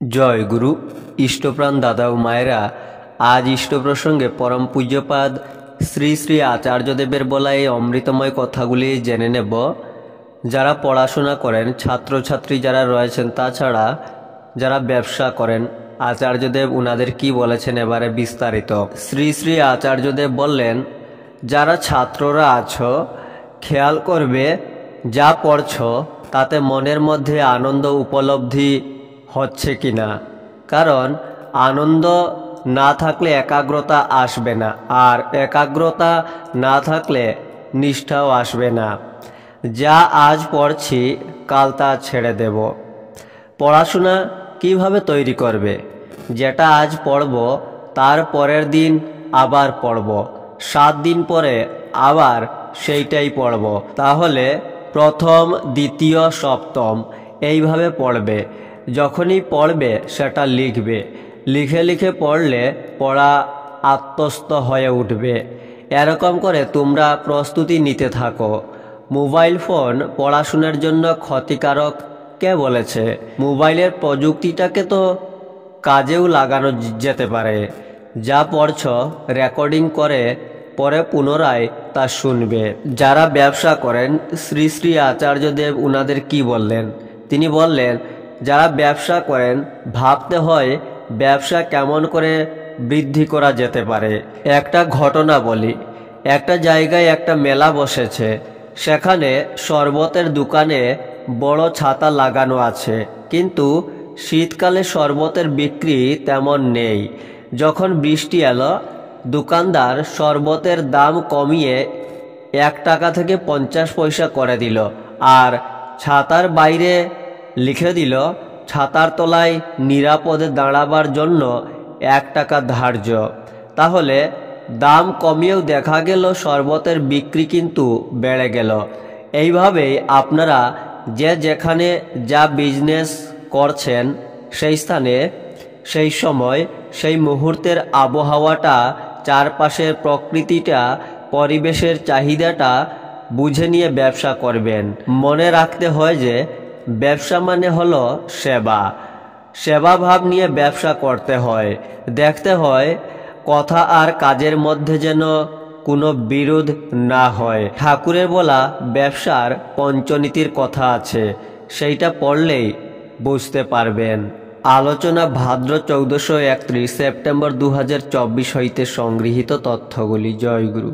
जय गुरु इष्टप्राण दादा ও মায়েরা आज इष्ट प्रसंगे परम पूज्यपाद श्री श्री आचार्यदेवेर बला এই অমৃতময় কথাগুলি জেনে নেব। যারা পড়াশোনা করেন, ছাত্রছাত্রী যারা রয়েছেন, তাছাড়া যারা ব্যবসা করেন, আচার্যদেব উনাদের কি বলেছেন এবারে বিস্তারিত। শ্রী শ্রী আচার্যদেব বললেন, যারা ছাত্ররা আছো খেয়াল করবে যা পড়ছো তাতে মনের মধ্যে আনন্দ উপলব্ধি হচ্ছে কিনা, কারণ আনন্দ না থাকলে একাগ্রতা আসবে না, আর একাগ্রতা না থাকলে নিষ্ঠাও আসবে না। যা আজ পড়ছি কাল তা ছেড়ে দেব। পড়াশোনা কিভাবে তৈরি করবে? যেটা আজ পড়ব তার পরের দিন আবার পড়ব, 7 দিন পরে আবার সেইটাই পড়ব। তাহলে প্রথম, দ্বিতীয়, সপ্তম এইভাবে পড়বে। যখনই পড়বে সেটা লিখবে, লিখে লিখে পড়লে পড়া আত্মস্থ হয়ে উঠবে। এরকম করে তোমরা প্রস্তুতি নিতে থাকো। মোবাইল ফোন পড়াশোনার জন্য ক্ষতিকারক কে বলেছে? মোবাইলের প্রযুক্তিটাকে তো কাজেও লাগানো যেতে পারে। যা পড়ছ রেকর্ডিং করে পরে পুনরায় তা শুনবে। যারা ব্যবসা করেন, শ্রী শ্রী আচার্যদেব উনাদের কি বললেন? তিনি বললেন, যারা ব্যবসা করেন ভাবতে হয় ব্যবসা কেমন করে বৃদ্ধি করা যেতে পারে। একটা ঘটনা বলি। একটা জায়গায় একটা মেলা বসেছে, সেখানে শরবতের দোকানে বড় ছাতা লাগানো আছে, কিন্তু শীতকালে শরবতের বিক্রি তেমন নেই। যখন বৃষ্টি এলো, দোকানদার শরবতের দাম কমিয়ে 1 টাকা থেকে 50 পয়সা করে দিল, আর ছাতার বাইরে লিখে দিল ছাতার তলায় নিরাপদে দাঁড়াবার জন্য 1 টাকা ধার্য। তাহলে দাম কমিয়েও দেখা গেল শরবতের বিক্রি কিন্তু বেড়ে গেল। এইভাবেই আপনারা যে যেখানে যা বিজনেস করছেন সেই স্থানে, সেই সময়, সেই মুহূর্তের আবহাওয়াটা, চারপাশের প্রকৃতিটা, পরিবেশের চাহিদাটা বুঝে নিয়ে ব্যবসা করবেন। মনে রাখতে হয় যে ব্যবসা মানে হলো সেবা। সেবা ভাব নিয়ে ব্যবসা করতে হয়। দেখতে হয় কথা আর কাজের মধ্যে যেন কোনো বিরোধ না হয়। ঠাকুরের বলা ব্যবসার পঞ্চনীতির কথা আছে, সেইটা পড়লেই বুঝতে পারবেন। আলোচনা ভাদ্র 1431 সেপ্টেম্বর 2024 হইতে সংগৃহীত তথ্যগুলি। জয় গুরু।